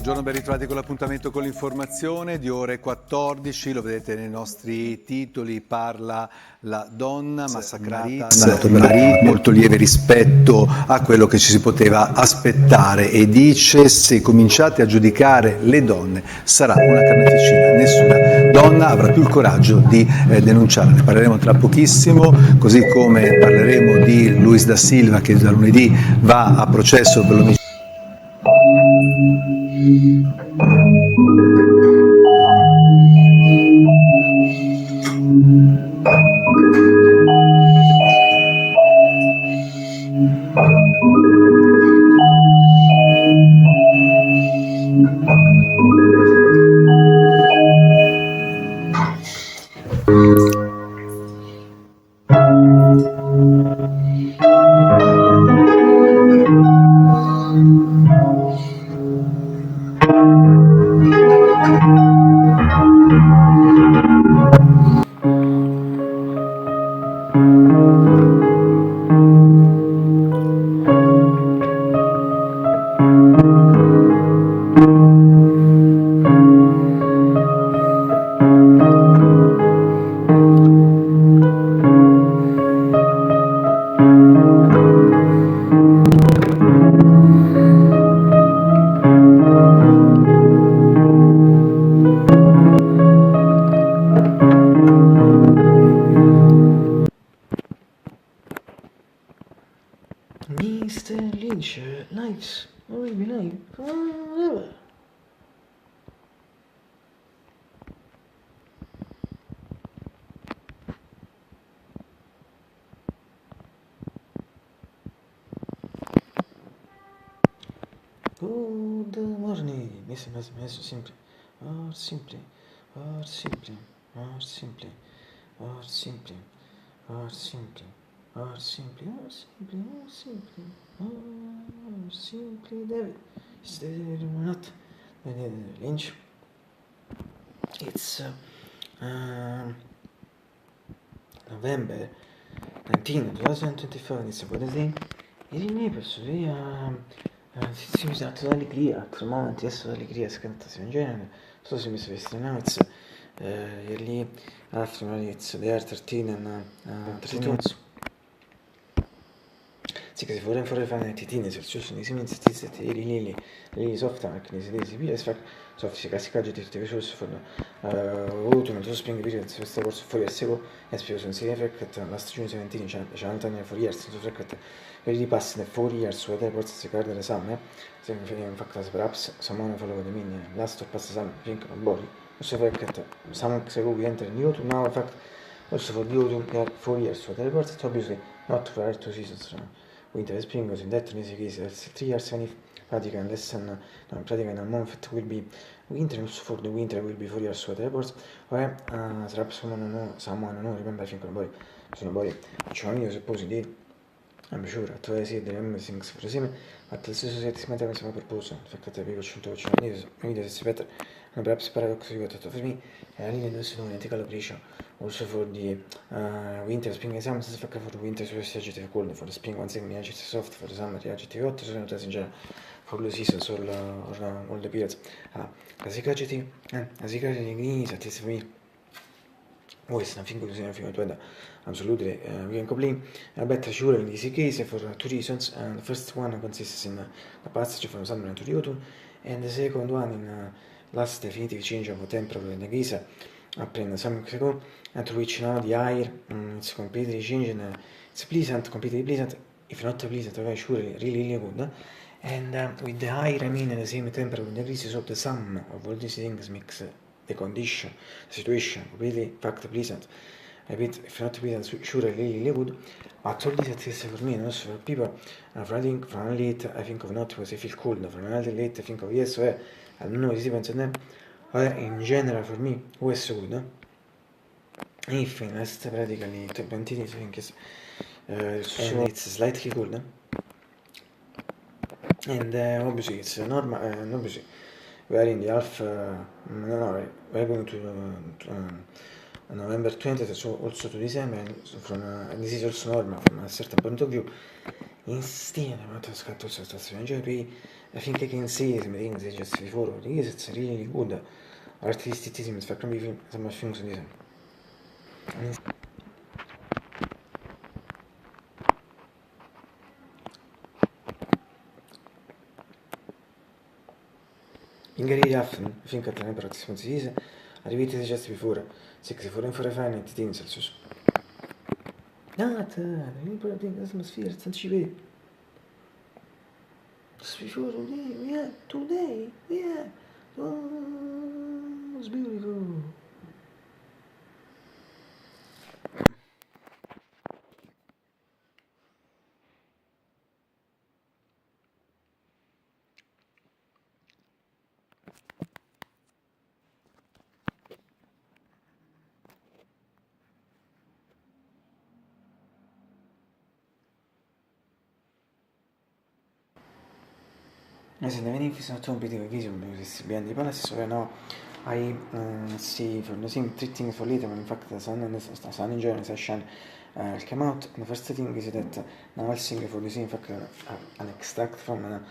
Buongiorno, ben ritrovati con l'appuntamento con l'informazione di ore 14, lo vedete nei nostri titoli, parla la donna massacrata dal marito, molto lieve rispetto a quello che ci si poteva aspettare, e dice: se cominciate a giudicare le donne sarà una carneficina, nessuna donna avrà più il coraggio di denunciare. Ne parleremo tra pochissimo, così come parleremo di Luis da Silva che da lunedì va a processo per l'omicidio. Mr. Lynch, nice, really nice. Good morning, Mr. Simply, or simply, or simply, or simply, or simply, or simply, or simply, or simply, or simply, or simply, David. Is there not Lynch? It's November 19, 2024, it's a Wednesday. E di me posso dire si usa l'allegria, altro momento, adesso l'allegria è cantazione in genere, non so se mi sono visto in Notes, e lì after it's there 13 and 32. Sì, che si vuole fare fare titine, se ci sono i semi statistici, lì soft anche nei sedesi, via, soft si casi caggi di TV sul fondo, avuto un spring period, se questo corso fuori al seco, e spiego su un serie frequent, la stagione 17, c'è anni fuori years, su frequent, vedi di passi nel fuori years, whether ports si cade l'esame, se mi fai un fact as perhaps, someone follow the mini, last of pass esame, pink on body, also frequent, some se go we enter new to now, in fact, also for you to 4 years, whether ports, obviously, not for 2 seasons, winter spring was in that easy case 3 years and if practical lesson practical in a month will be winter also for the winter will be 4 years with reports where perhaps someone no remember I think body sono body cioè io suppose di I'm sure at all I see the things for the but the society is matter some purpose in fact that people should watch maybe it's better and perhaps paradox you got for me and I need to know ethical operation also for the winter spring exams is for the winter so adjective cold for the spring one thing adjective soft for the summer adjective hot sono notate in general for the seasons all the periods as adjective green satisfy me Voice nothing good enough to weather. Absolutely, we can complain better sure in this case for two reasons. And the first one consists in the passage from summer to autumn, and the second one in last definitive change of temperature in the case happened some weeks ago, and to which now the air it's completely changing. It's pleasant, completely pleasant, if not pleasant, very surely really good. And with the air, I mean the same temperature in the degrees, of the sum of all these things makes the condition, the situation, completely fact pleasant. A bit, if not pleasant, sure really good. But all this at least for me, and also for people, from a late, I think of not because I feel cold, from another late, I think of yes, I don't know, it depends on them. But in general, for me, was good. If in last practically 20 days, I think it's slightly cold. And obviously it's normal, and obviously we are in the half, we're going to November 20th, so also to December, and so and this is also normal from a certain point of view. Instead, I think I can say some things just before, because it's really good. Artistiskt för att vi samma funktion liksom. In Gary Raffen, I think at the temperature precise, I repeated just before, 64 Fahrenheit, 10 Celsius. Not, the important atmosphere, it's not cheap. Just before today, oh, it's beautiful. As in the many is not only the vision because behind the palace, so now I see from the same three things for later, when in fact the sun in general is shine come out. And the first thing is that now I'll sing for the same fact an extract from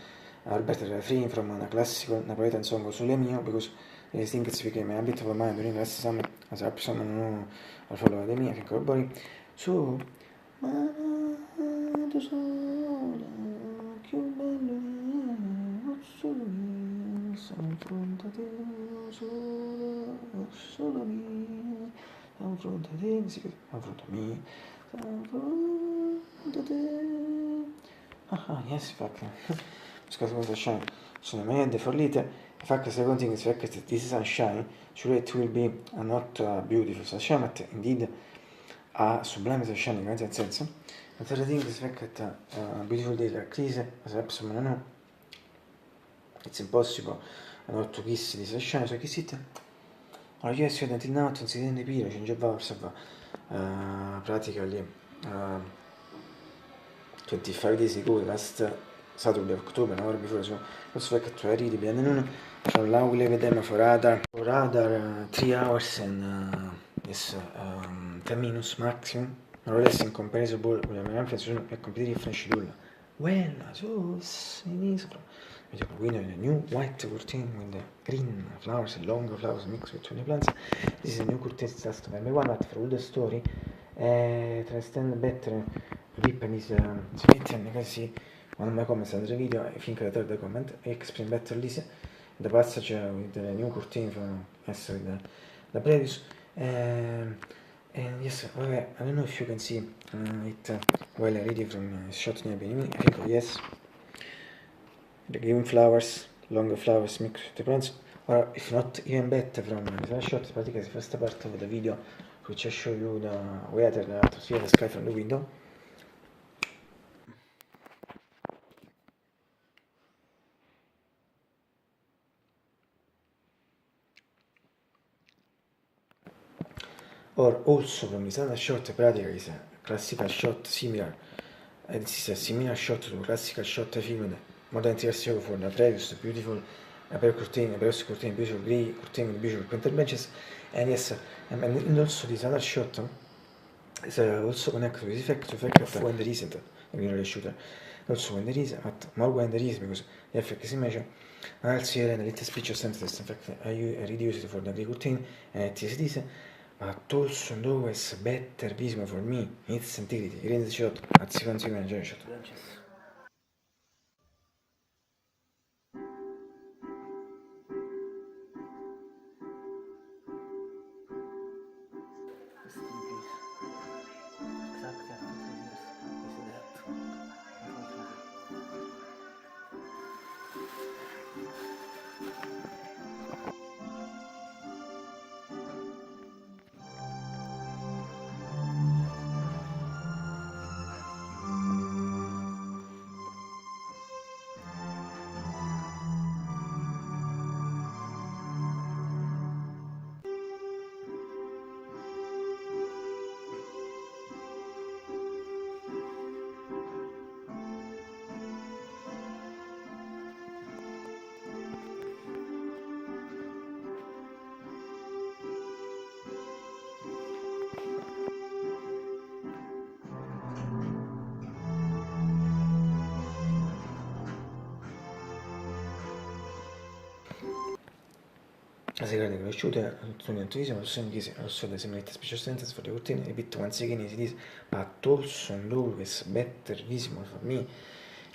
or better refrain from a classical Napoletan song Sole Mio, because I think it's became a bit of a mind during last summer, as I someone know or follow the mia, I think everybody. So tu sola, che bello è, solo mio, sono fronte a te, solo mio, sono fronte a te, sì, sono fronte a me, sono fronte a te. Yes, fuck. Because the shine. So the man for later, the fact the second thing is the fact that this sunshine, surely it will be not beautiful sunshine, but indeed a sublime sunshine in that sense. The third thing is the fact that beautiful day like this, as perhaps someone know, it's impossible not to kiss the sunshine, so kiss it. Or yes, until now, considering the period, change of hours of practically 25 days ago, last Saturday, October, an hour before, so also like to read the noon from now we live them for other 3 hours and 10 minutes maximum, more or less in comparison with my reference, a completely different schedule. Well, so in Israel, we have a new white curtain with the green flowers and long flowers mixed between the plants. This is a new curtain that's November 1, but for all the story, to understand better, deep in this submission, you can see one of my comments under the video. I think the third comment explain better this, the passage with the new curtain from the previous. And yes, okay, I don't know if you can see it while I read it from shot near me. I think yes. The green flowers, longer flowers mixed with the plants, or if not even better from the shot, particularly the first part of the video, which I show you the weather, the atmosphere, the sky from the window. Or also from this other shot, practically is a classical shot similar. This is a similar shot to a classical shot I filmed more than 3 years ago for the previous beautiful curtain, beautiful grey curtain with beautiful printer benches. And yes, and also this other shot is also connected with the fact of when there isn't a green shooter. Also when there is, but more when there is, because the effect is measured. I'll see here in a little speech of sentence. In fact, I reduced it for the grey curtain, and it is this. but also always better visible for me, its integrity, green shot, at second shot. La segreta cresciuta, l'attualismo, lo sono chiese, lo so, se mette special sentence for the routine, repeat once again as it is, but also and always better visible for me,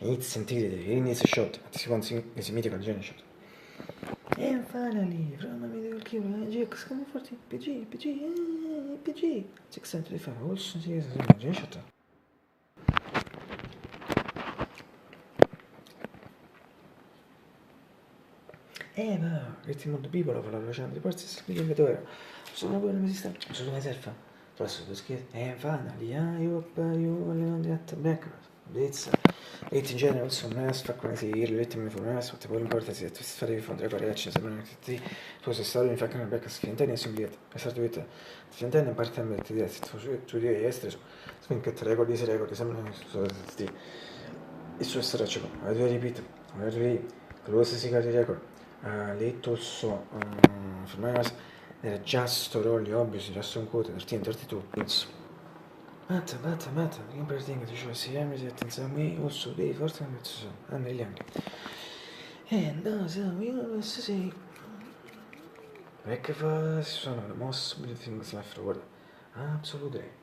and it's integrity, he needs a shot, at this once is a mythical genius shot. And finally, from a mythical keyboard, Jax, come for PG, 635, also series as a genius shot. Ma questi molto piccolo per la velocità di porsi si spiega che dove sono poi non esiste sono come surfa trosso tu scherzi finally io voglio diretta backward blitz e in genere insomma non fa come si il ritmo mi fa una sorta poi importa se tu fare di fondere con le action se non ti tu sei stato in fa che back a sfiantare su biet è stato biet sfiantare in parte a ti dire tu di essere spin che recordi se recordi sembra sti il suo straccio a due repeat a due close si cade record Little for my eyes, they're just totally obviously just un quote 1332 it's matter everything that you should see everything in some way also they first time it's unbrilliant and so we always say breakfast sono the most beautiful things left for the world absolutely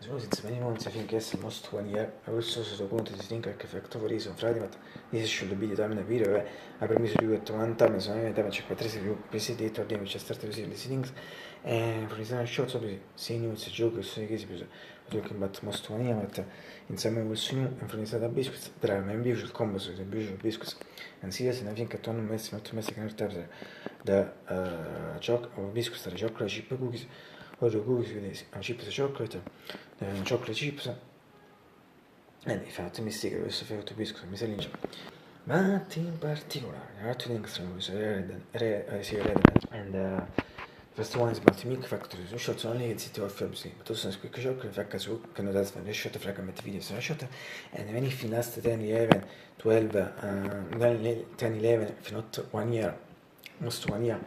as well as it's many months I think yes almost 1 year I also sotto conto di think che effect for reason Friday but this should be the time in the video ha permesso di tutto one time sono in età 53 più presidente al game c'è stato così le things and for example shots of see news joke so che si più talking about most 1 year but insieme with new and for example biscuits there are maybe usual combos with the usual biscuits and serious and I think at one mess not mess can start the chocolate or biscuits the chocolate chip cookies or the cookies with chips chocolate chocolate chips e infatti mi sticker questo fatto biscuit mi si ma in particolare altro thing strong is red and first one is about milk factory so shots only in city of films but also quick shot in fact so can do that for the shot fragment video so shot and when if in last 10 11 12 10 11 if not 1 year almost 1 year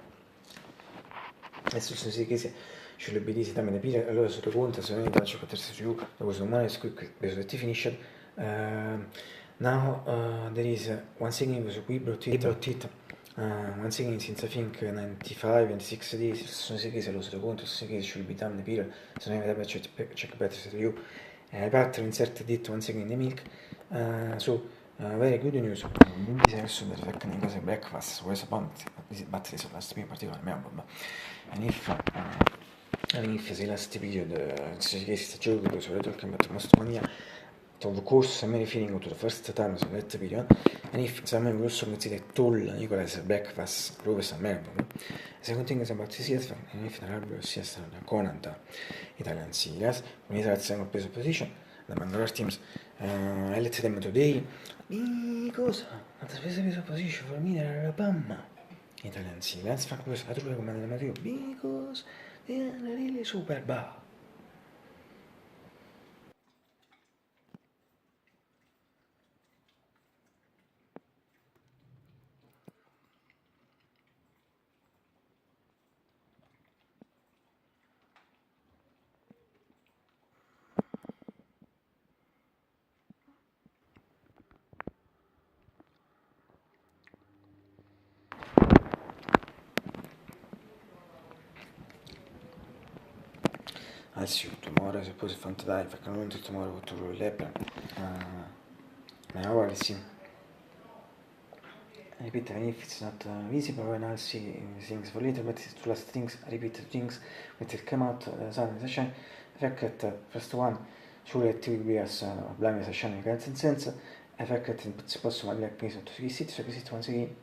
adesso si che should be easy time in the period allora sotto conto se non faccio 4 giù there was no money quick because the finish now there is one thing was we brought it one thing since I think 95 26 days sono sì che se lo sotto conto se che should be time in the period se non avete check better to you pattern insert it one thing in the milk so very good news quindi si è messo per fare cose breakfast questo punto battere sulla stima in particolare mia bomba and if the last period si sta giocando sulle talking about most mania of course I'm really feeling to the first time so that period and if someone will also consider toll Nicolas breakfast Clovis and Melbourne the second thing is about CCS and if the harbor CS Conan Italian series when it's at second place position the Bangalore teams I let them today because at the specific position for me they're Bamma Italian series fa questo altro come matematico because they are really super bad. Als ju tomorrow is supposed to die, if I can run to tomorrow to Lebanon. My hour sim. Repeat, even if it's not visible when I'll see things for later, but it's to last things, repeat things, with it come out, sun is a shine. The fact that first one, surely it will be as blind as a shining guidance and sense. The fact that it's possible like me to visit once again.